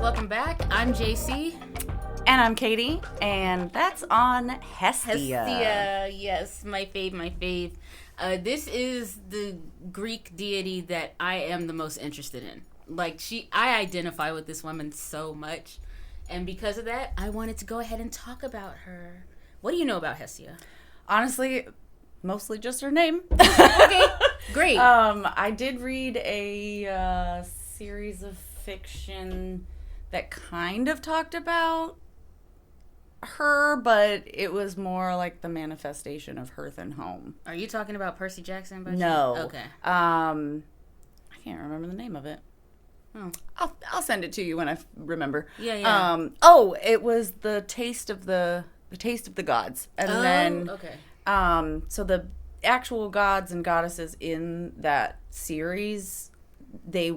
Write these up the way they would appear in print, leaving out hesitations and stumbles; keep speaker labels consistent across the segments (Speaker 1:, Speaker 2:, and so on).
Speaker 1: welcome back. I'm JC.
Speaker 2: And I'm Katie, and that's on Hestia.
Speaker 1: Hestia, yes, my fave. This is the Greek deity that I am the most interested in. I identify with this woman so much, and because of that, I wanted to go ahead and talk about her. What do you know about Hestia?
Speaker 2: Honestly, mostly just her name.
Speaker 1: Okay, great.
Speaker 2: I did read a series of fiction that kind of talked about her, but it was more like the manifestation of Hearth and Home.
Speaker 1: Are you talking about Percy Jackson?
Speaker 2: No.
Speaker 1: Okay.
Speaker 2: I can't remember the name of it.
Speaker 1: Oh.
Speaker 2: I'll send it to you when I remember.
Speaker 1: Yeah.
Speaker 2: It was the taste of the gods, and then
Speaker 1: okay.
Speaker 2: so the actual gods and goddesses in that series, they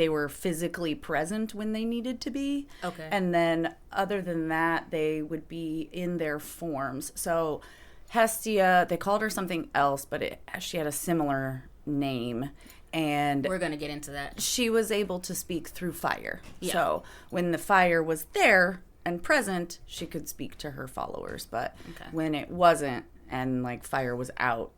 Speaker 2: were physically present when they needed to be.
Speaker 1: Okay.
Speaker 2: And then other than that, they would be in their forms. So Hestia, they called her something else, but she had a similar name. And
Speaker 1: we're going to get into that.
Speaker 2: She was able to speak through fire.
Speaker 1: Yeah.
Speaker 2: So when the fire was there and present, she could speak to her followers. But when it wasn't and fire was out,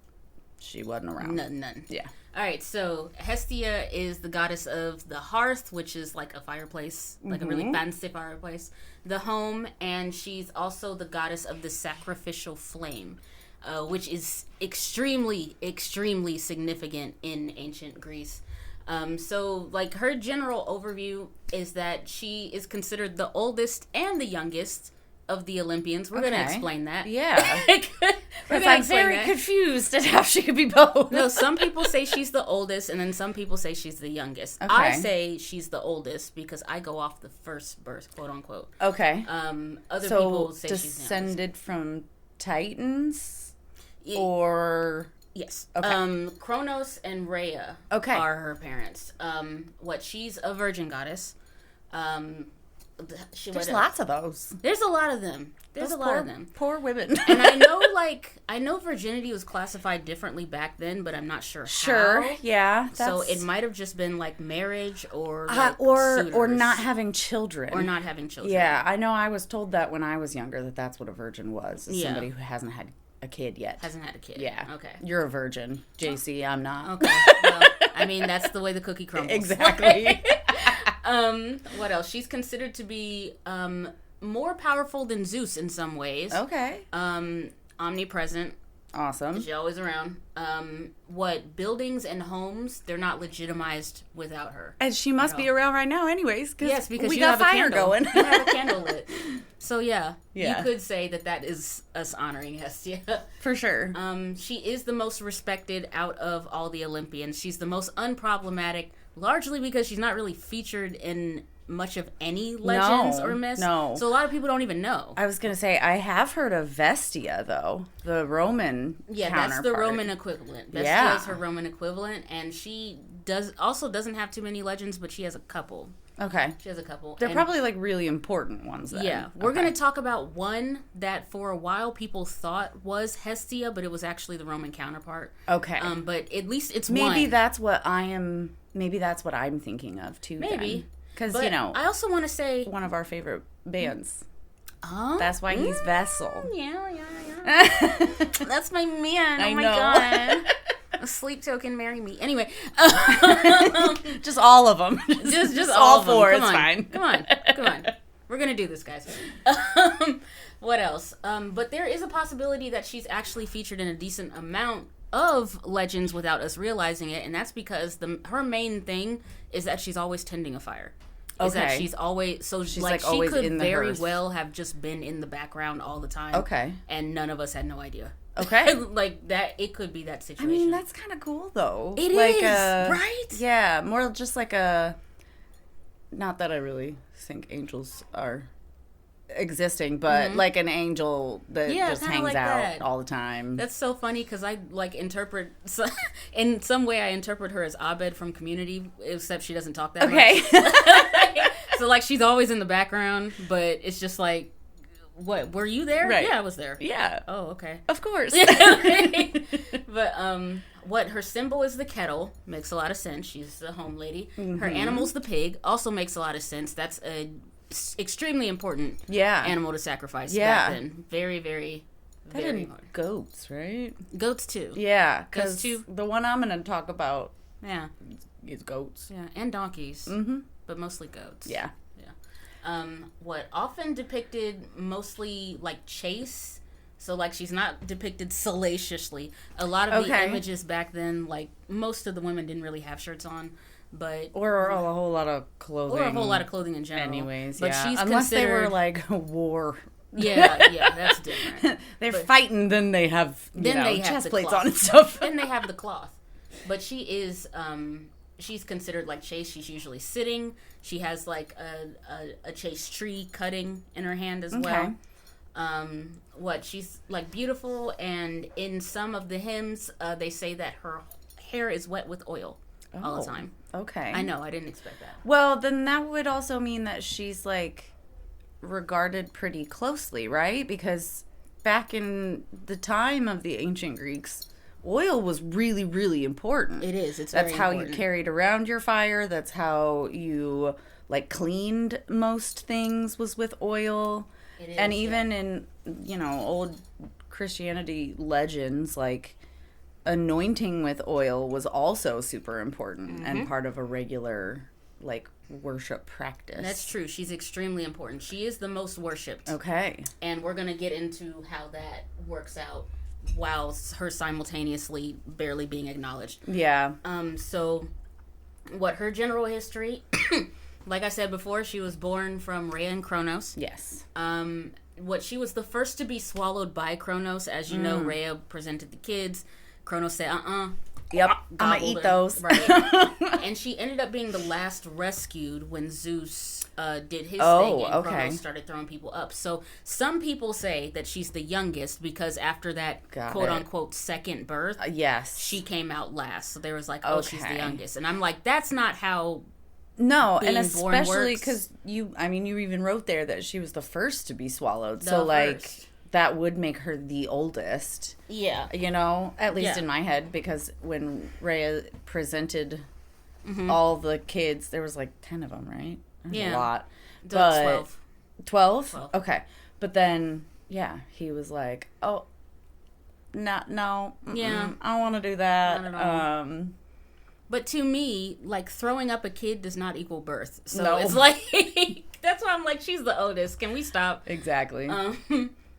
Speaker 2: she wasn't around.
Speaker 1: None.
Speaker 2: Yeah.
Speaker 1: All right, so Hestia is the goddess of the hearth, which is like a fireplace, like a really fancy fireplace, the home, and she's also the goddess of the sacrificial flame, which is extremely, extremely significant in ancient Greece. So her general overview is that she is considered the oldest and the youngest of the Olympians. We're going to explain that.
Speaker 2: Yeah. Because I'm very confused at how she could be both.
Speaker 1: No, some people say she's the oldest, and then some people say she's the youngest.
Speaker 2: Okay.
Speaker 1: I say she's the oldest because I go off the first birth, quote unquote.
Speaker 2: Okay.
Speaker 1: Other people say she's
Speaker 2: descended from Titans, or
Speaker 1: yes.
Speaker 2: Okay.
Speaker 1: Kronos and Rhea are her parents. She's a virgin goddess.
Speaker 2: There's lots of those.
Speaker 1: There's a lot of them. There's a lot of them.
Speaker 2: Poor women.
Speaker 1: And I know virginity was classified differently back then, but I'm not sure how.
Speaker 2: Sure, yeah.
Speaker 1: So it might have just been marriage or
Speaker 2: or not having children.
Speaker 1: Or not having children.
Speaker 2: Yeah, I know I was told that when I was younger that's what a virgin was. Somebody who hasn't had a kid yet.
Speaker 1: Hasn't had a kid.
Speaker 2: Yeah.
Speaker 1: Okay.
Speaker 2: You're a virgin, JC. I'm not.
Speaker 1: Okay. Well, I mean, that's the way the cookie crumbles.
Speaker 2: Exactly.
Speaker 1: What else? She's considered to be more powerful than Zeus in some ways.
Speaker 2: Okay.
Speaker 1: Omnipresent.
Speaker 2: Awesome.
Speaker 1: She's always around. Buildings and homes, they're not legitimized without her.
Speaker 2: And she must be around right now anyways.
Speaker 1: Yes, because
Speaker 2: we
Speaker 1: you
Speaker 2: got
Speaker 1: have
Speaker 2: fire
Speaker 1: a candle.
Speaker 2: going.
Speaker 1: You have a candle lit. So yeah,
Speaker 2: you
Speaker 1: could say that is us honoring Hestia.
Speaker 2: For sure.
Speaker 1: She is the most respected out of all the Olympians. She's the most unproblematic, largely because she's not really featured in much of any legends or myths.
Speaker 2: No.
Speaker 1: So a lot of people don't even know.
Speaker 2: I was going to say, I have heard of Vestia, though. The Roman counterpart.
Speaker 1: That's the Roman equivalent. Vestia is her Roman equivalent, and she doesn't have too many legends, but she has a couple.
Speaker 2: Okay.
Speaker 1: She has a couple.
Speaker 2: They're probably really important ones then.
Speaker 1: Yeah. We're going to talk about one that for a while people thought was Hestia, but it was actually the Roman counterpart.
Speaker 2: Okay.
Speaker 1: But at least it's
Speaker 2: maybe
Speaker 1: one.
Speaker 2: Maybe that's what I'm thinking of too.
Speaker 1: Maybe.
Speaker 2: Because,
Speaker 1: I also want to say
Speaker 2: one of our favorite bands.
Speaker 1: Oh.
Speaker 2: That's why he's Vessel.
Speaker 1: Yeah. That's my man.
Speaker 2: I
Speaker 1: my
Speaker 2: know.
Speaker 1: God. A sleep token, marry me. Anyway.
Speaker 2: Just all of them.
Speaker 1: Just
Speaker 2: all four.
Speaker 1: It's
Speaker 2: fine.
Speaker 1: Come on. We're going to do this, guys. What else? But there is a possibility that she's actually featured in a decent amount of legends without us realizing it, and that's because her main thing is that she's always tending a fire. Is that she's always she
Speaker 2: always
Speaker 1: could
Speaker 2: in the
Speaker 1: very
Speaker 2: hearth.
Speaker 1: well have just been in the background all the time.
Speaker 2: Okay.
Speaker 1: And none of us had no idea.
Speaker 2: Okay.
Speaker 1: That it could be that situation.
Speaker 2: I mean, that's kind of cool though.
Speaker 1: It is, right?
Speaker 2: Yeah, more just like a. Not that I really think angels are existing, but like an angel that just hangs out all the time.
Speaker 1: That's so funny because I interpret in some way I interpret her as Abed from Community, except she doesn't talk that much. So she's always in the background, but it's just what, were you there?
Speaker 2: Right.
Speaker 1: Yeah, I was there.
Speaker 2: Yeah.
Speaker 1: Oh, okay.
Speaker 2: Of course.
Speaker 1: But what her symbol is the kettle, makes a lot of sense. She's the home lady. Her animal's the pig, also makes a lot of sense. That's a extremely important
Speaker 2: Yeah.
Speaker 1: animal to sacrifice
Speaker 2: Yeah.
Speaker 1: back then. Very, very,
Speaker 2: That
Speaker 1: very
Speaker 2: and
Speaker 1: hard.
Speaker 2: goats, right?
Speaker 1: Goats too.
Speaker 2: Yeah,
Speaker 1: Goats
Speaker 2: because
Speaker 1: too.
Speaker 2: the one I'm going to talk about
Speaker 1: Yeah.
Speaker 2: is goats.
Speaker 1: Yeah. And donkeys.
Speaker 2: Mm-hmm.
Speaker 1: But mostly goats.
Speaker 2: Yeah.
Speaker 1: What often depicted mostly like chase. So like she's not depicted salaciously. A lot of the images back then, like most of the women didn't really have shirts on, but
Speaker 2: Or a whole lot of clothing.
Speaker 1: or a whole lot of clothing in general.
Speaker 2: Anyways,
Speaker 1: but
Speaker 2: yeah.
Speaker 1: she's
Speaker 2: Unless they were
Speaker 1: considered-
Speaker 2: like war.
Speaker 1: yeah, that's different.
Speaker 2: They're fighting, then they have
Speaker 1: Then they have
Speaker 2: chest
Speaker 1: the
Speaker 2: plates
Speaker 1: cloth.
Speaker 2: on and stuff.
Speaker 1: Then they have the cloth. But she is she's considered like chase. She's usually sitting. She has like a chase tree cutting in her hand as well. She's like beautiful, and in some of the hymns they say that her hair is wet with oil all the time.
Speaker 2: Okay.
Speaker 1: I know, I didn't expect that.
Speaker 2: Well, then that would also mean that she's like regarded pretty closely, right? Because back in the time of the ancient Greeks, oil was really, really important.
Speaker 1: It is. It's
Speaker 2: That's
Speaker 1: very
Speaker 2: how
Speaker 1: important.
Speaker 2: you carried around your fire. That's how you like cleaned most things was with oil.
Speaker 1: It is,
Speaker 2: And even in, old Christianity legends, like anointing with oil was also super important and part of a regular like worship practice.
Speaker 1: That's true. She's extremely important. She is the most worshipped.
Speaker 2: Okay.
Speaker 1: And we're going to get into how that works out while her simultaneously barely being acknowledged.
Speaker 2: Yeah.
Speaker 1: So what her general history, like I said before, she was born from Rhea and Kronos.
Speaker 2: Yes.
Speaker 1: What she was the first to be swallowed by Kronos. As you know, Rhea presented the kids. Kronos said,
Speaker 2: Yep. I'm gonna
Speaker 1: gobbled
Speaker 2: eat
Speaker 1: her.
Speaker 2: those.
Speaker 1: Right. And she ended up being the last rescued when Zeus did his thing and Kronos started throwing people up. So some people say that she's the youngest because after that quote-unquote second birth,
Speaker 2: yes,
Speaker 1: she came out last. So there was like, she's the youngest. And I'm like, that's not how
Speaker 2: No, and
Speaker 1: being born
Speaker 2: especially
Speaker 1: works.
Speaker 2: because you even wrote there that she was the first to be swallowed.
Speaker 1: The
Speaker 2: So, like,
Speaker 1: first.
Speaker 2: that would make her the oldest,
Speaker 1: Yeah.
Speaker 2: at least in my head, because when Rhea presented all the kids, there was like 10 of them, right? There's a lot. But
Speaker 1: 12.
Speaker 2: 12? Okay. But then, he was like, oh, no,
Speaker 1: Yeah.
Speaker 2: I don't want to do that.
Speaker 1: Not at all. But to me, like, throwing up a kid does not equal birth. So
Speaker 2: No.
Speaker 1: it's like, that's why I'm like, she's the oldest. Can we stop?
Speaker 2: Exactly.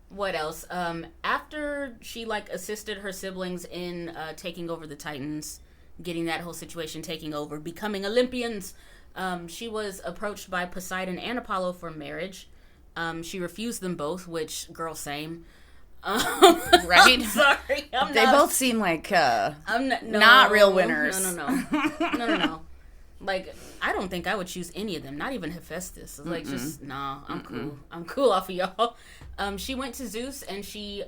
Speaker 1: What else? After she, like, assisted her siblings in taking over the Titans, getting that whole situation taking over, becoming Olympians, she was approached by Poseidon and Apollo for marriage. She refused them both, which, girl, same.
Speaker 2: Right?
Speaker 1: I'm sorry.
Speaker 2: They both seem like
Speaker 1: I'm
Speaker 2: not real winners.
Speaker 1: No. Like, I don't think I would choose any of them. Not even Hephaestus. Like, just I'm cool. I'm cool off of y'all. She went to Zeus and she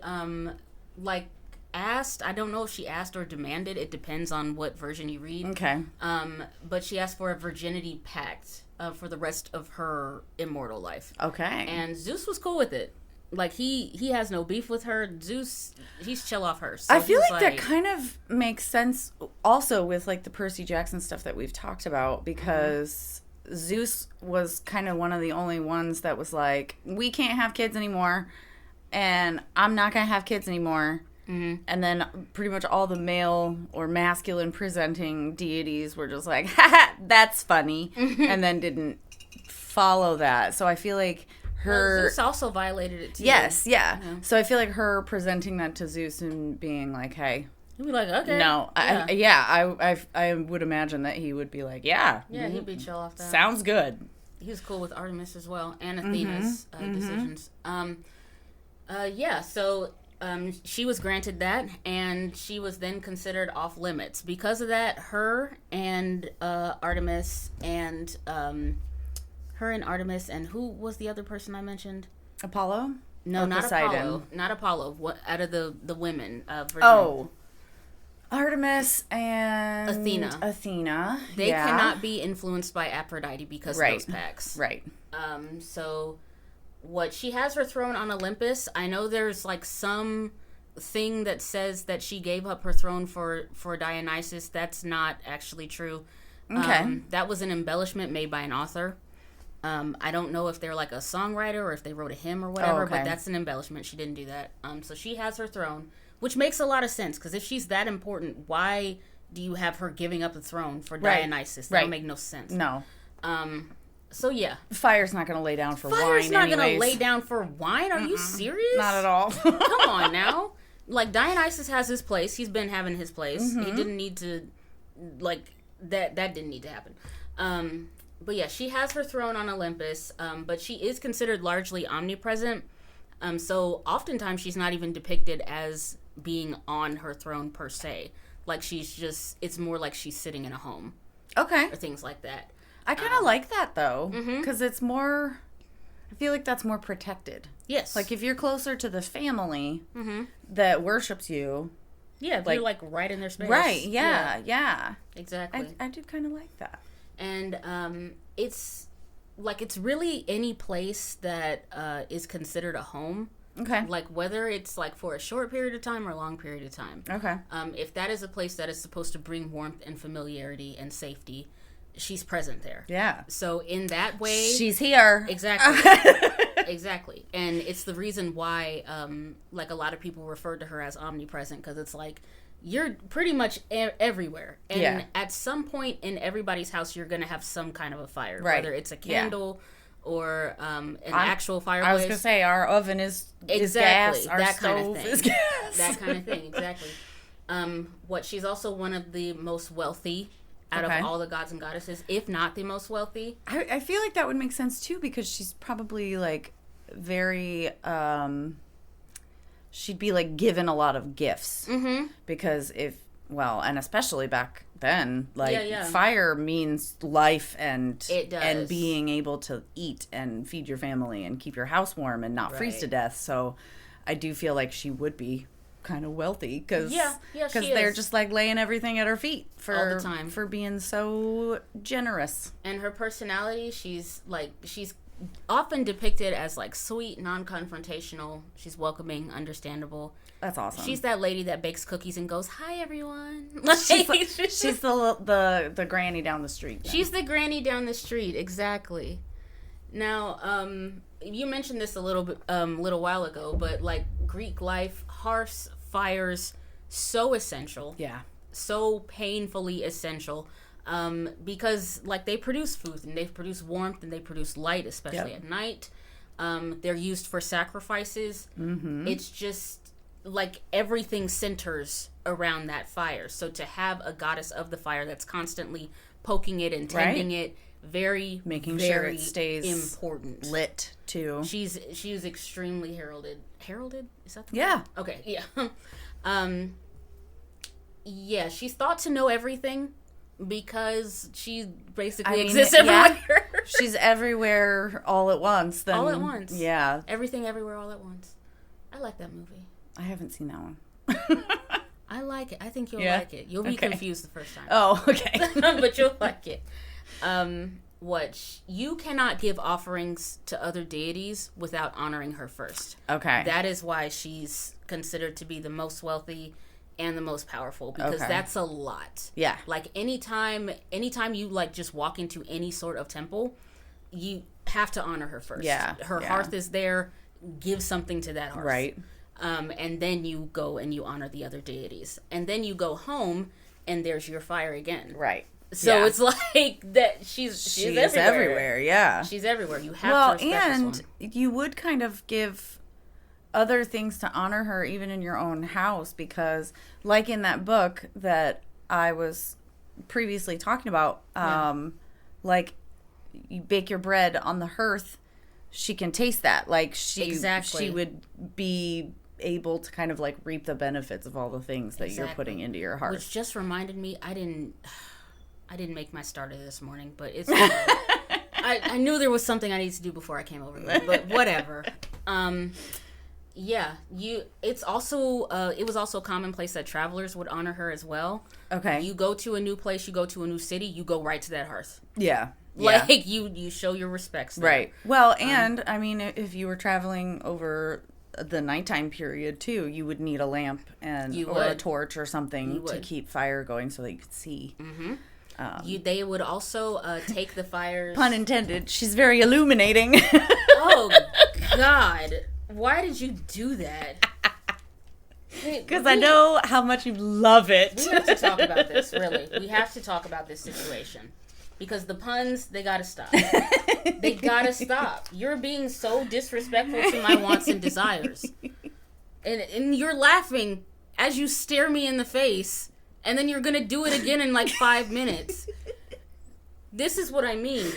Speaker 1: asked. I don't know if she asked or demanded. It depends on what version you read.
Speaker 2: Okay.
Speaker 1: But she asked for a virginity pact for the rest of her immortal life.
Speaker 2: Okay.
Speaker 1: And Zeus was cool with it. Like, he has no beef with her. Zeus, he's chill off her. So
Speaker 2: I feel like that kind of makes sense also with, like, the Percy Jackson stuff that we've talked about, because Zeus was kind of one of the only ones that was like, we can't have kids anymore, and I'm not going to have kids anymore. Mm-hmm. And then pretty much all the male or masculine presenting deities were just like, haha, that's funny, and then didn't follow that. So I feel like
Speaker 1: Zeus also violated it too.
Speaker 2: Yes, yeah. So I feel like her presenting that to Zeus and being like, "Hey,"
Speaker 1: he'd be like, "Okay."
Speaker 2: No, I would imagine that he would be like, "Yeah,
Speaker 1: he'd be chill off that.
Speaker 2: Sounds good."
Speaker 1: He was cool with Artemis as well and Athena's decisions. So she was granted that, and she was then considered off limits because of that. Her and Artemis and who was the other person I mentioned?
Speaker 2: Apollo?
Speaker 1: No,
Speaker 2: or
Speaker 1: not
Speaker 2: Poseidon?
Speaker 1: Apollo. Not Apollo. What out of the women?
Speaker 2: Artemis and
Speaker 1: Athena. They cannot be influenced by Aphrodite because of those pacts.
Speaker 2: Right.
Speaker 1: So what she has her throne on Olympus. I know there's like some thing that says that she gave up her throne for Dionysus. That's not actually true.
Speaker 2: Okay.
Speaker 1: That was an embellishment made by an author. I don't know if they're like a songwriter or if they wrote a hymn or whatever,
Speaker 2: okay.
Speaker 1: but that's an embellishment. She didn't do that. So she has her throne, which makes a lot of sense, because if she's that important, why do you have her giving up the throne for Dionysus? That don't make no sense.
Speaker 2: No.
Speaker 1: So yeah.
Speaker 2: Fire's not going to lay down for wine
Speaker 1: Fire's not
Speaker 2: anyways.
Speaker 1: going to lay down for wine? Are you serious?
Speaker 2: Not at all.
Speaker 1: Come on now. Like, Dionysus has his place. He's been having his place. He didn't need to, like, that didn't need to happen. But yeah, she has her throne on Olympus, but she is considered largely omnipresent. So oftentimes she's not even depicted as being on her throne per se. Like, it's more like she's sitting in a home.
Speaker 2: Okay.
Speaker 1: Or things like that.
Speaker 2: I kind of like that, though, because it's more, I feel like that's more protected.
Speaker 1: Yes.
Speaker 2: Like, if you're closer to the family that worships you.
Speaker 1: Yeah,
Speaker 2: like,
Speaker 1: you're, like, right in their space.
Speaker 2: Right, yeah.
Speaker 1: Exactly.
Speaker 2: I do kind of like that.
Speaker 1: And it's, like, it's really any place that is considered a home.
Speaker 2: Okay.
Speaker 1: Like, whether it's, like, for a short period of time or a long period of time.
Speaker 2: Okay.
Speaker 1: If that is a place that is supposed to bring warmth and familiarity and safety, she's present there.
Speaker 2: Yeah.
Speaker 1: So in that way,
Speaker 2: she's here.
Speaker 1: Exactly. Exactly. And it's the reason why, like, a lot of people refer to her as omnipresent, because it's like, you're pretty much everywhere. And at some point in everybody's house, you're going to have some kind of a fire.
Speaker 2: Right.
Speaker 1: Whether it's a candle or an actual fireplace.
Speaker 2: I was going to say, our oven is gas. Our
Speaker 1: that
Speaker 2: stove
Speaker 1: kind of thing.
Speaker 2: is gas.
Speaker 1: That kind of thing, exactly. She's also one of the most wealthy out of all the gods and goddesses, if not the most wealthy.
Speaker 2: I feel like that would make sense, too, because she's probably, like, very, she'd be, like, given a lot of gifts. Mm-hmm. Because and especially back then, like, fire means life and
Speaker 1: it does.
Speaker 2: And being able to eat and feed your family and keep your house warm and not freeze to death. So I do feel like she would be kind of wealthy, because they're just like laying everything at her feet
Speaker 1: all the time
Speaker 2: for being so generous.
Speaker 1: And her personality, she's often depicted as, like, sweet, non-confrontational. She's welcoming, understandable.
Speaker 2: That's awesome.
Speaker 1: She's that lady that bakes cookies and goes, "Hi, everyone."
Speaker 2: She's the granny down the street. Then.
Speaker 1: She's the granny down the street, exactly. Now, you mentioned this a little while ago, but, like, Greek life, hearths, fires, so essential.
Speaker 2: Yeah.
Speaker 1: So painfully essential. Because, like, they produce food and they produce warmth and they produce light, especially at night. They're used for sacrifices. Mm-hmm. It's just, like, everything centers around that fire. So to have a goddess of the fire that's constantly poking it and tending it,
Speaker 2: making sure it stays important, lit too.
Speaker 1: She's extremely heralded. Heralded? Is that the
Speaker 2: word?
Speaker 1: Okay, yeah. Yeah, she's thought to know everything because she basically exists everywhere.
Speaker 2: Yeah. She's everywhere all at once. Then,
Speaker 1: all at once.
Speaker 2: Yeah.
Speaker 1: Everything everywhere all at once. I like that movie.
Speaker 2: I haven't seen that one.
Speaker 1: I like it. I think you'll like it. You'll be confused the first time.
Speaker 2: Oh, okay.
Speaker 1: But you'll like it. You cannot give offerings to other deities without honoring her first. Okay. That is why she's considered to be the most wealthy and the most powerful, because that's a lot. Yeah. Like, anytime you, like, just walk into any sort of temple, you have to honor her first. Yeah. Her hearth is there. Give something to that hearth. Right. And then you go and you honor the other deities. And then you go home and there's your fire again. Right. So it's like that she's everywhere. Yeah. She's everywhere. You have to respect this one.
Speaker 2: You would kind of give other things to honor her even in your own house, because, like, in that book that I was previously talking about, like, you bake your bread on the hearth, she can taste that. Like, she would be able to kind of, like, reap the benefits of all the things that you're putting into your hearth.
Speaker 1: Which just reminded me, I didn't make my starter this morning, but it's I knew there was something I needed to do before I came over here, but whatever. It was also commonplace that travelers would honor her as well. Okay. You go to a new place, you go to a new city, you go right to that hearth. Yeah. Like, you show your respects there. Right.
Speaker 2: Well, and, I mean, if you were traveling over the nighttime period, too, you would need a lamp or a torch or something to keep fire going so that you could see. Mm-hmm.
Speaker 1: They would also take the fires.
Speaker 2: Pun intended. She's very illuminating.
Speaker 1: Oh, God. Why did you do that?
Speaker 2: Because I know how much you love it.
Speaker 1: We have to talk about this, really. We have to talk about this situation. Because the puns, they gotta stop. They gotta stop. You're being so disrespectful to my wants and desires. And you're laughing as you stare me in the face, and then you're gonna do it again in like 5 minutes. This is what I mean.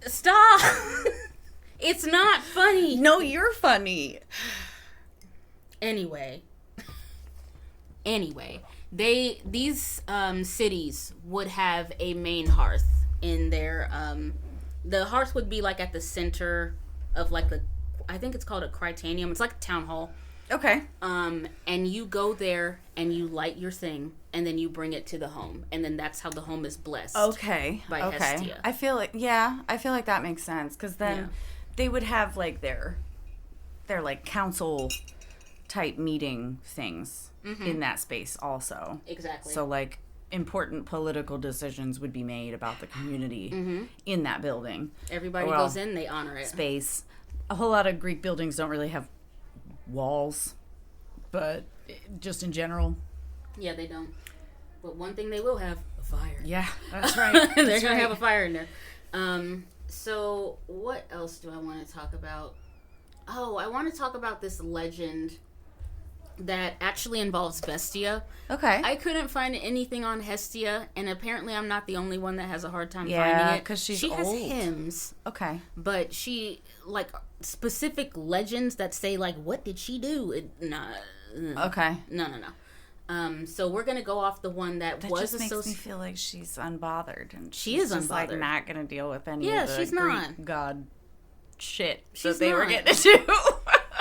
Speaker 1: Stop! It's not funny.
Speaker 2: No, you're funny.
Speaker 1: Anyway, these cities would have a main hearth in their the hearth would be like at the center of like I think it's called a crytanium. It's like a town hall.
Speaker 2: Okay.
Speaker 1: And you go there and you light your thing and then you bring it to the home, and then that's how the home is blessed.
Speaker 2: Okay.
Speaker 1: By Hestia.
Speaker 2: I feel like that makes sense, because then they would have like their like council type meeting things in that space also.
Speaker 1: Exactly.
Speaker 2: So like important political decisions would be made about the community in that building.
Speaker 1: Everybody goes in, they honor it.
Speaker 2: Space. A whole lot of Greek buildings don't really have walls, but just in general.
Speaker 1: Yeah, they don't. But one thing they will have, a fire.
Speaker 2: Yeah, that's right.
Speaker 1: They're going to have a fire in there. So what else do I want to talk about? Oh, I want to talk about this legend that actually involves Hestia.
Speaker 2: Okay.
Speaker 1: I couldn't find anything on Hestia, and apparently I'm not the only one that has a hard time finding it.
Speaker 2: Because she
Speaker 1: has hymns.
Speaker 2: Okay.
Speaker 1: But she, like, specific legends that say, like, what did she do?
Speaker 2: Okay.
Speaker 1: No. So we're going to go off the one that was
Speaker 2: just makes me feel like she's unbothered. And
Speaker 1: she is
Speaker 2: just,
Speaker 1: unbothered.
Speaker 2: like, not going to deal with any of the
Speaker 1: she's
Speaker 2: Greek
Speaker 1: not.
Speaker 2: god shit
Speaker 1: She's
Speaker 2: that they were
Speaker 1: not.
Speaker 2: getting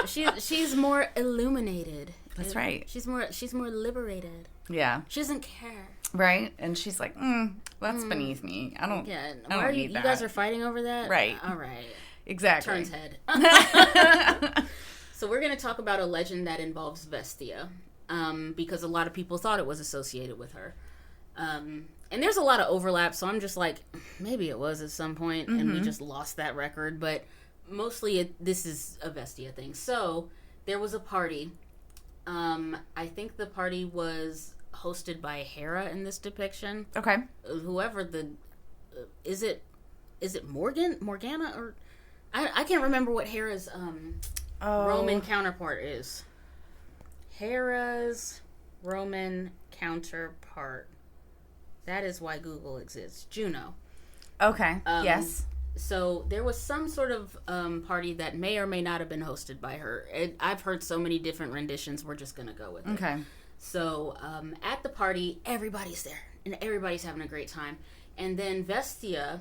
Speaker 2: into.
Speaker 1: She's more illuminated.
Speaker 2: That's right.
Speaker 1: She's more liberated.
Speaker 2: Yeah.
Speaker 1: She doesn't care.
Speaker 2: Right? And she's like, that's beneath me. I don't
Speaker 1: Yeah.
Speaker 2: I don't need
Speaker 1: you
Speaker 2: that.
Speaker 1: guys are fighting over that?
Speaker 2: Right.
Speaker 1: All right.
Speaker 2: Exactly.
Speaker 1: Turns head. So we're going to talk about a legend that involves Hestia, because a lot of people thought it was associated with her. And there's a lot of overlap, so I'm just like, maybe it was at some point, and we just lost that record. But mostly this is a Hestia thing. So there was a party. I think the party was hosted by Hera in this depiction.
Speaker 2: Okay.
Speaker 1: Whoever is it Morgana, or I can't remember what Hera's Roman counterpart is. Hera's Roman counterpart. That is why Google exists. Juno.
Speaker 2: Okay. Yes.
Speaker 1: So there was some sort of party that may or may not have been hosted by her. I've heard so many different renditions. We're just going to go with it.
Speaker 2: Okay.
Speaker 1: So at the party, everybody's there. And everybody's having a great time. And then Hestia,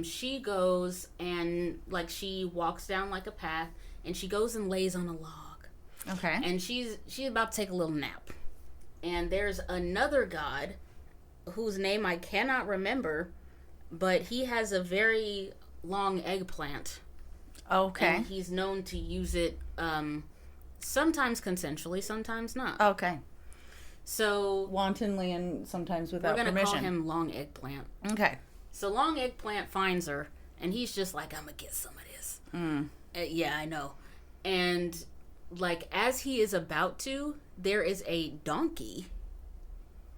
Speaker 1: she goes and, like, she walks down, like, a path. And she goes and lays on a log.
Speaker 2: Okay.
Speaker 1: And she's about to take a little nap. And there's another god whose name I cannot remember, but he has a very long eggplant.
Speaker 2: Okay.
Speaker 1: And he's known to use it sometimes consensually, sometimes not.
Speaker 2: Okay.
Speaker 1: So
Speaker 2: Wantonly and sometimes without
Speaker 1: we're
Speaker 2: permission.
Speaker 1: We're going to call him Long Eggplant.
Speaker 2: Okay.
Speaker 1: So Long Eggplant finds her, and he's just like, I'm going to get some of this. Yeah, I know. And, like, as he is about to, there is a donkey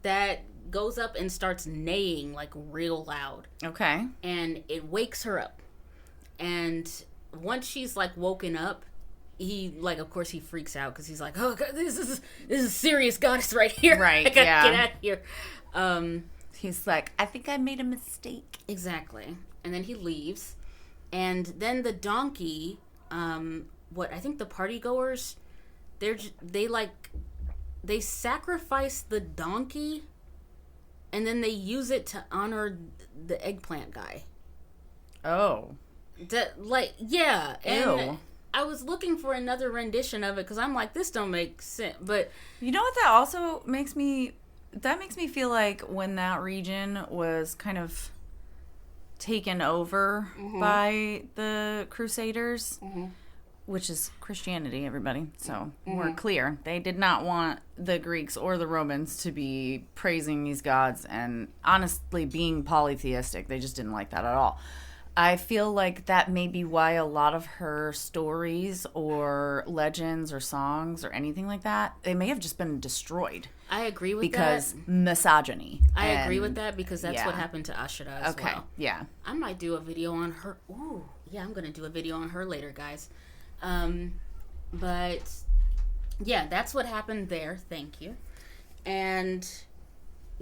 Speaker 1: that goes up and starts neighing, like, real loud.
Speaker 2: Okay.
Speaker 1: And it wakes her up. And once she's, like, woken up, he, like, of course he freaks out because he's like, oh, God, this is a serious goddess right here.
Speaker 2: Right,
Speaker 1: I gotta get out of here.
Speaker 2: He's like, I think I made a mistake.
Speaker 1: Exactly. And then he leaves. And then the donkey, I think the party goers, they sacrifice the donkey, and then they use it to honor the eggplant guy.
Speaker 2: Oh.
Speaker 1: Yeah. And
Speaker 2: Ew.
Speaker 1: I was looking for another rendition of it because I'm like, this don't make sense. But
Speaker 2: you know what that also makes me... That makes me feel like when that region was kind of taken over by the Crusaders, which is Christianity, everybody. So we're clear. They did not want the Greeks or the Romans to be praising these gods and honestly being polytheistic. They just didn't like that at all. I feel like that may be why a lot of her stories or legends or songs or anything like that, they may have just been destroyed.
Speaker 1: I agree with
Speaker 2: because misogyny.
Speaker 1: I agree with that because that's what happened to Ashura as well.
Speaker 2: Yeah.
Speaker 1: I might do a video on her. Ooh, yeah, I'm going to do a video on her later, guys. But yeah, that's what happened there. Thank you. And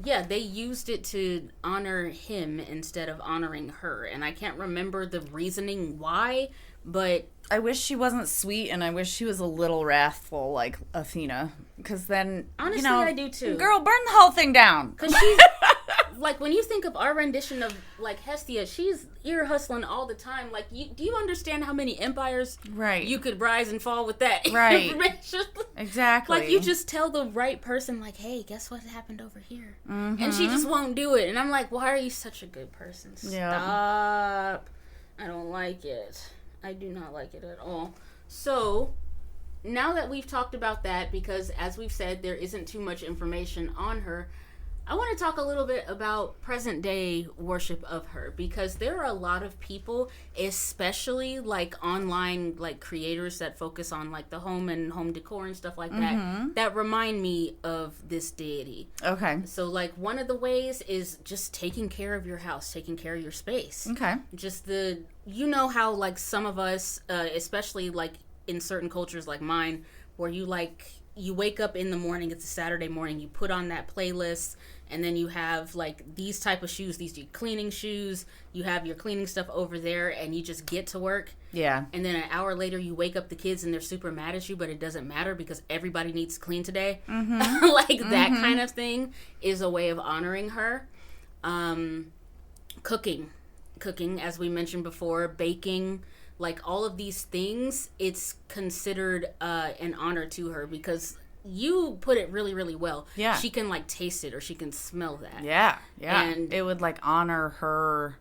Speaker 1: yeah, they used it to honor him instead of honoring her. And I can't remember the reasoning why, but
Speaker 2: I wish she wasn't sweet, and I wish she was a little wrathful like Athena. Because then,
Speaker 1: honestly, I do too.
Speaker 2: Girl, burn the whole thing down.
Speaker 1: Because she's like, when you think of our rendition of like Hestia, she's ear hustling all the time. Like, do you understand how many empires you could rise and fall with that information?
Speaker 2: Exactly.
Speaker 1: Like, you just tell the right person, like, hey, guess what happened over here? And she just won't do it. And I'm like, why are you such a good person? Stop. I don't like it. I do not like it at all. So, now that we've talked about that, because as we've said, there isn't too much information on her, I want to talk a little bit about present day worship of her, because there are a lot of people, especially like online like creators that focus on like the home and home decor and stuff like that, that remind me of this deity.
Speaker 2: Okay.
Speaker 1: So like one of the ways is just taking care of your house, taking care of your space.
Speaker 2: Okay.
Speaker 1: Just you know how like some of us, especially like in certain cultures like mine, where you wake up in the morning, it's a Saturday morning, you put on that playlist, and then you have like these type of shoes, these cleaning shoes, you have your cleaning stuff over there, and you just get to work.
Speaker 2: Yeah.
Speaker 1: And then an hour later you wake up the kids and they're super mad at you, but it doesn't matter because everybody needs to clean today. Like that kind of thing is a way of honoring her. Cooking, as we mentioned before, baking, like all of these things, it's considered an honor to her because you put it really, really well. Yeah. She can like taste it or she can smell that.
Speaker 2: Yeah. Yeah. And it would like honor her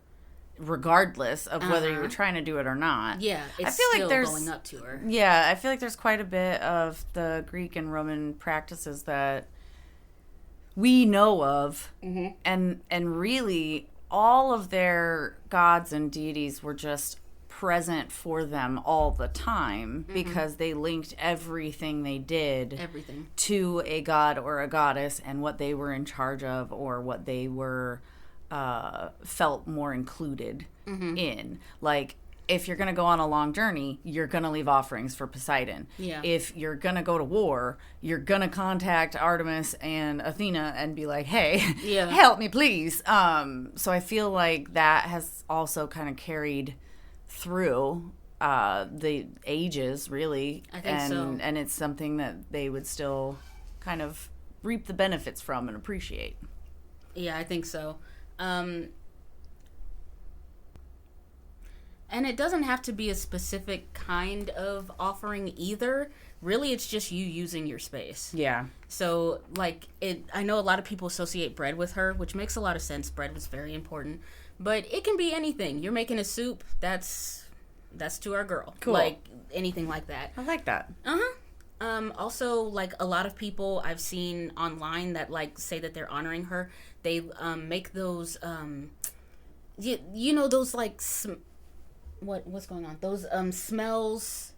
Speaker 2: regardless of whether you were trying to do it or not.
Speaker 1: Yeah. It's still going up to her.
Speaker 2: Yeah. I feel like there's quite a bit of the Greek and Roman practices that we know of. And really all of their gods and deities were just present for them all the time because they linked everything they did to a god or a goddess and what they were in charge of or what they were felt more included in. Like, if you're going to go on a long journey, you're going to leave offerings for Poseidon.
Speaker 1: Yeah.
Speaker 2: If you're going to go to war, you're going to contact Artemis and Athena and be like, hey, help me, please. So I feel like that has also kind of carried through the ages, really.
Speaker 1: I think so.
Speaker 2: And it's something that they would still kind of reap the benefits from and appreciate.
Speaker 1: Yeah, I think so. And it doesn't have to be a specific kind of offering either. Really, it's just you using your space.
Speaker 2: Yeah. So,
Speaker 1: like, I know a lot of people associate bread with her, which makes a lot of sense. Bread was very important. But it can be anything. You're making a soup, that's to our girl.
Speaker 2: Cool.
Speaker 1: Like, anything like that.
Speaker 2: I like that.
Speaker 1: Also, like, a lot of people I've seen online that, like, say that they're honoring her, they make those, you know, those, like, what's going on? Those smells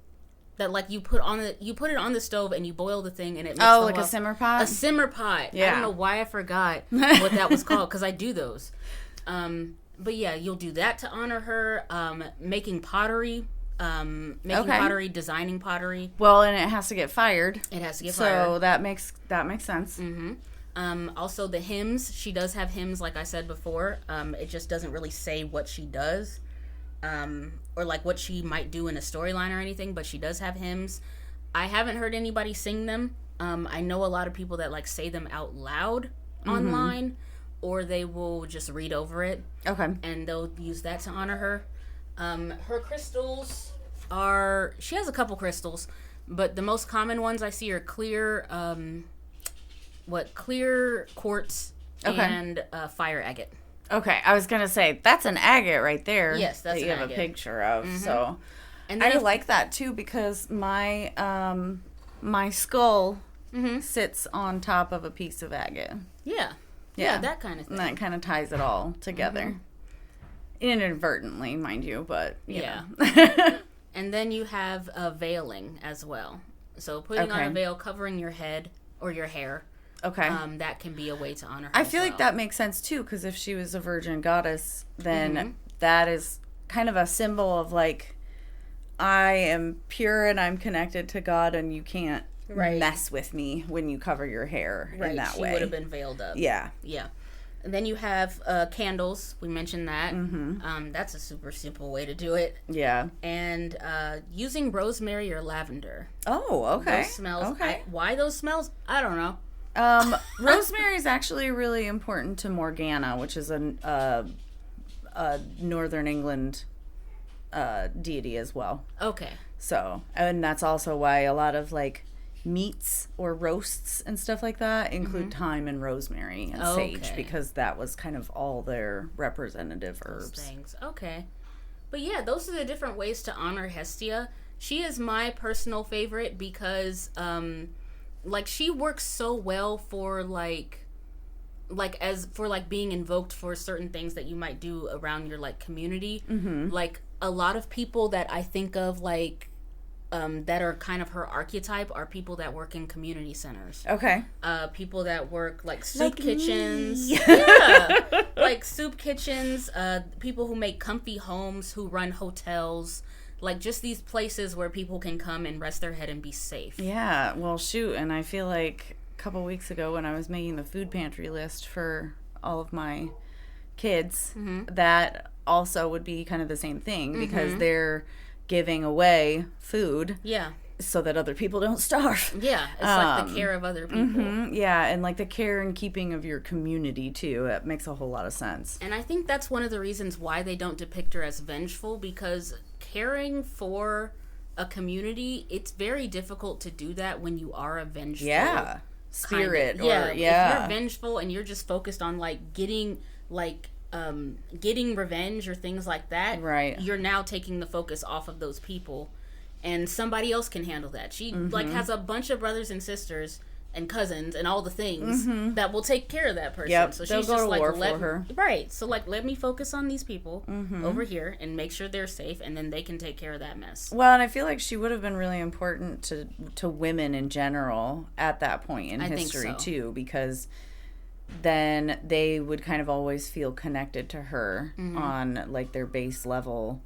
Speaker 1: that, like, you put it on the stove and you boil the thing and it makes
Speaker 2: a simmer pot?
Speaker 1: A simmer pot.
Speaker 2: Yeah.
Speaker 1: I don't know why I forgot what that was called, because I do those. But yeah, you'll do that to honor her. Making pottery, pottery, designing pottery.
Speaker 2: Well, and it has to get fired.
Speaker 1: It has to get fired.
Speaker 2: So that makes sense.
Speaker 1: Also the hymns. She does have hymns, like I said before. It just doesn't really say what she does, or like what she might do in a storyline or anything. But she does have hymns. I haven't heard anybody sing them. I know a lot of people that like say them out loud online. Or they will just read over it. Okay. And they'll use that to honor her. Her crystals are... She has a couple crystals, but the most common ones I see are clear... clear quartz and fire agate.
Speaker 2: Okay, I was going to say, that's an agate right there.
Speaker 1: Yes, that's
Speaker 2: that
Speaker 1: an
Speaker 2: you have
Speaker 1: agate.
Speaker 2: A picture of, so...
Speaker 1: And then
Speaker 2: I like that too because my my skull sits on top of a piece of agate.
Speaker 1: Yeah, that kind of thing.
Speaker 2: And that kind of ties it all together. Inadvertently, mind you, but you know.
Speaker 1: And then you have veiling as well. So putting on a veil covering your head or your hair.
Speaker 2: Okay.
Speaker 1: That can be a way to honor her.
Speaker 2: I feel like that makes sense too, because if she was a virgin goddess, then that is kind of a symbol of like, I am pure and I'm connected to God, and you can't mess with me when you cover your hair in that way.
Speaker 1: She would have been veiled up.
Speaker 2: Yeah.
Speaker 1: Yeah. And then you have candles. We mentioned that. That's a super simple way to do it.
Speaker 2: Yeah.
Speaker 1: And using rosemary or lavender.
Speaker 2: Oh, okay.
Speaker 1: Those smells.
Speaker 2: Okay.
Speaker 1: Why those smells? I don't know.
Speaker 2: Rosemary is actually really important to Morgana, which is a Northern England deity as well.
Speaker 1: Okay.
Speaker 2: So, and that's also why a lot of like meats or roasts and stuff like that include thyme and rosemary and sage, because that was kind of all their representative herbs.
Speaker 1: Those things. Okay. But yeah, those are the different ways to honor Hestia. She is my personal favorite because like she works so well for like as for like being invoked for certain things that you might do around your like community. Like a lot of people that I think of like that are kind of her archetype are people that work in community centers.
Speaker 2: Okay.
Speaker 1: People that work like soup
Speaker 2: Like
Speaker 1: kitchens.
Speaker 2: me.
Speaker 1: Yeah. Like soup kitchens, people who make comfy homes, who run hotels, like just these places where people can come and rest their head and be safe.
Speaker 2: Yeah, well shoot, and I feel like a couple weeks ago when I was making the food pantry list for all of my kids, that also would be kind of the same thing, because they're giving away food so that other people don't starve.
Speaker 1: Yeah, it's like the care of other people.
Speaker 2: Yeah, and like the care and keeping of your community too. That makes a whole lot of sense.
Speaker 1: And I think that's one of the reasons why they don't depict her as vengeful, because caring for a community, it's very difficult to do that when you are a vengeful
Speaker 2: spirit.
Speaker 1: Kind of,
Speaker 2: or
Speaker 1: if you're vengeful and you're just focused on like getting revenge or things like that,
Speaker 2: right,
Speaker 1: you're now taking the focus off of those people, and somebody else can handle that. She like has a bunch of brothers and sisters and cousins and all the things that will take care of that person.
Speaker 2: Yep.
Speaker 1: So
Speaker 2: They'll
Speaker 1: she's
Speaker 2: go
Speaker 1: just
Speaker 2: to
Speaker 1: like,
Speaker 2: war for her.
Speaker 1: Right. So like, let me focus on these people over here and make sure they're safe, and then they can take care of that mess.
Speaker 2: Well, and I feel like she would have been really important to women in general at that point in history too, because then they would kind of always feel connected to her on like their base level,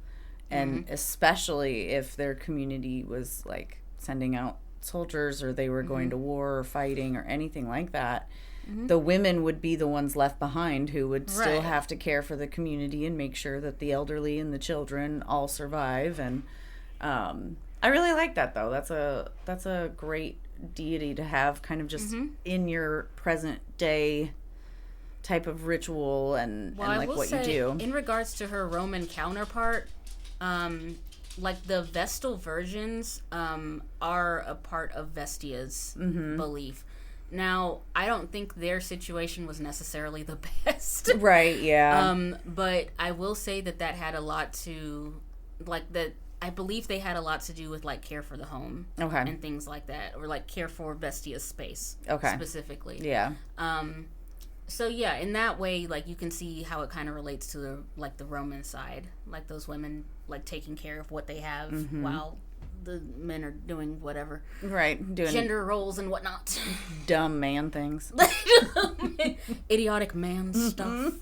Speaker 2: and especially if their community was like sending out soldiers, or they were going to war or fighting or anything like that, the women would be the ones left behind who would still have to care for the community and make sure that the elderly and the children all survive. And I really like that though. That's a great deity to have kind of just in your present day type of ritual and like what you do. In
Speaker 1: regards to her Roman counterpart, like the Vestal Virgins are a part of Vestia's belief. Now, I don't think their situation was necessarily the best.
Speaker 2: Right, yeah.
Speaker 1: But I will say that had a lot to, like, that I believe they had a lot to do with, like, care for the home.
Speaker 2: Okay.
Speaker 1: And things like that. Or, like, care for Vestia's space.
Speaker 2: Okay.
Speaker 1: Specifically.
Speaker 2: Yeah.
Speaker 1: So, yeah, in that way, like, you can see how it kind of relates to, the Roman side. Like, those women, like, taking care of what they have while the men are doing whatever.
Speaker 2: Right. Doing
Speaker 1: gender roles and whatnot.
Speaker 2: Dumb man things.
Speaker 1: Idiotic man stuff.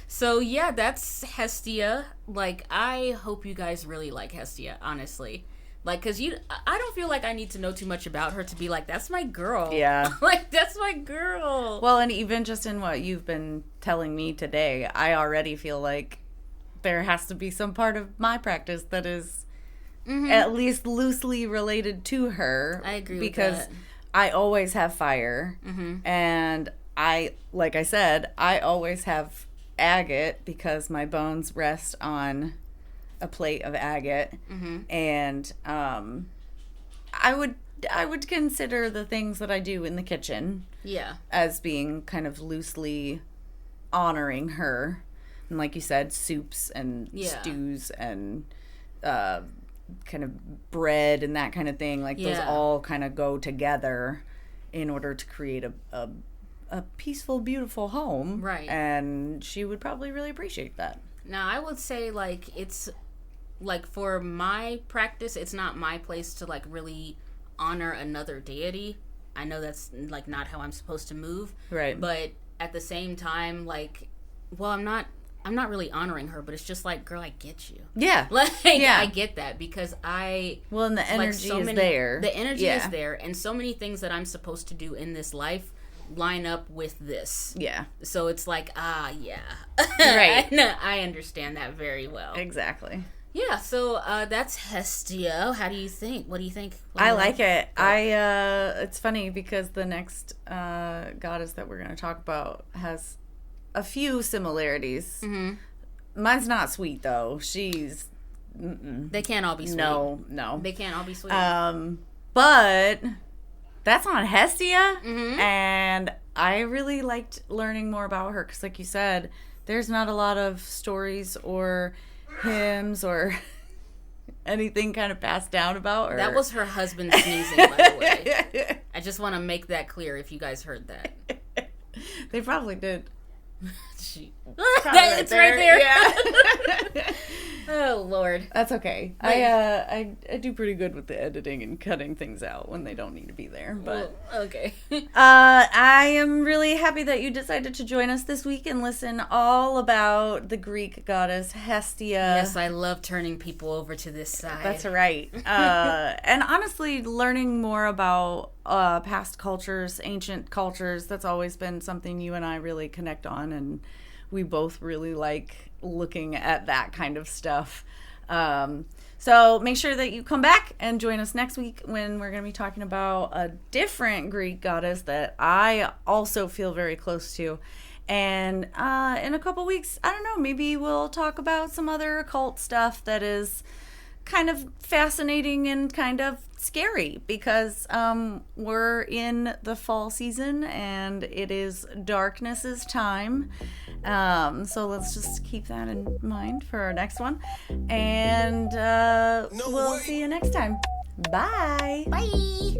Speaker 1: So, yeah, that's Hestia. Like, I hope you guys really like Hestia, honestly. Like, because I don't feel like I need to know too much about her to be like, that's my girl.
Speaker 2: Yeah.
Speaker 1: Like, that's my girl.
Speaker 2: Well, and even just in what you've been telling me today, I already feel like there has to be some part of my practice that is at least loosely related to her.
Speaker 1: I agree
Speaker 2: because
Speaker 1: with that.
Speaker 2: I always have fire. And like I said, I always have agate because my bones rest on a plate of agate. And I would consider the things that I do in the kitchen as being kind of loosely honoring her. And like you said, soups and stews and kind of bread and that kind of thing. Like those all kind of go together in order to create a peaceful, beautiful home.
Speaker 1: Right.
Speaker 2: And she would probably really appreciate that.
Speaker 1: Now, I would say, like, it's, like, for my practice, it's not my place to, like, really honor another deity. I know that's, like, not how I'm supposed to move.
Speaker 2: Right.
Speaker 1: But at the same time, like, well, I'm not really honoring her, but it's just like, girl, I get you.
Speaker 2: Yeah.
Speaker 1: Like, I get that because
Speaker 2: well, and the energy is there.
Speaker 1: The energy is there, and so many things that I'm supposed to do in this life line up with this.
Speaker 2: Yeah.
Speaker 1: So it's like, yeah.
Speaker 2: Right.
Speaker 1: I understand that very well.
Speaker 2: Exactly.
Speaker 1: Yeah, so that's Hestia. How do you think? What do you think?
Speaker 2: I like it. It's funny because the next goddess that we're going to talk about has a few similarities. Mm-hmm. Mine's not sweet, though. She's...
Speaker 1: They can't all be sweet.
Speaker 2: No.
Speaker 1: They can't all be sweet.
Speaker 2: But that's on Hestia, and I really liked learning more about her because, like you said, there's not a lot of stories or hymns or anything kind of passed down about her.
Speaker 1: That was her husband sneezing, by the way. I just want to make that clear if you guys heard that.
Speaker 2: They probably did.
Speaker 1: It's right there. Yeah. Oh Lord,
Speaker 2: that's okay. I do pretty good with the editing and cutting things out when they don't need to be there. But
Speaker 1: okay.
Speaker 2: I am really happy that you decided to join us this week and listen all about the Greek goddess Hestia.
Speaker 1: Yes, I love turning people over to this side.
Speaker 2: That's right. And honestly, learning more about past cultures, ancient cultures, that's always been something you and I really connect on, and we both really like looking at that kind of stuff. So make sure that you come back and join us next week when we're going to be talking about a different Greek goddess that I also feel very close to. And in a couple weeks, I don't know, maybe we'll talk about some other occult stuff that is kind of fascinating and kind of scary because we're in the fall season and it is darkness's time. So let's just keep that in mind for our next one. And we'll see you next time. Bye.
Speaker 1: Bye.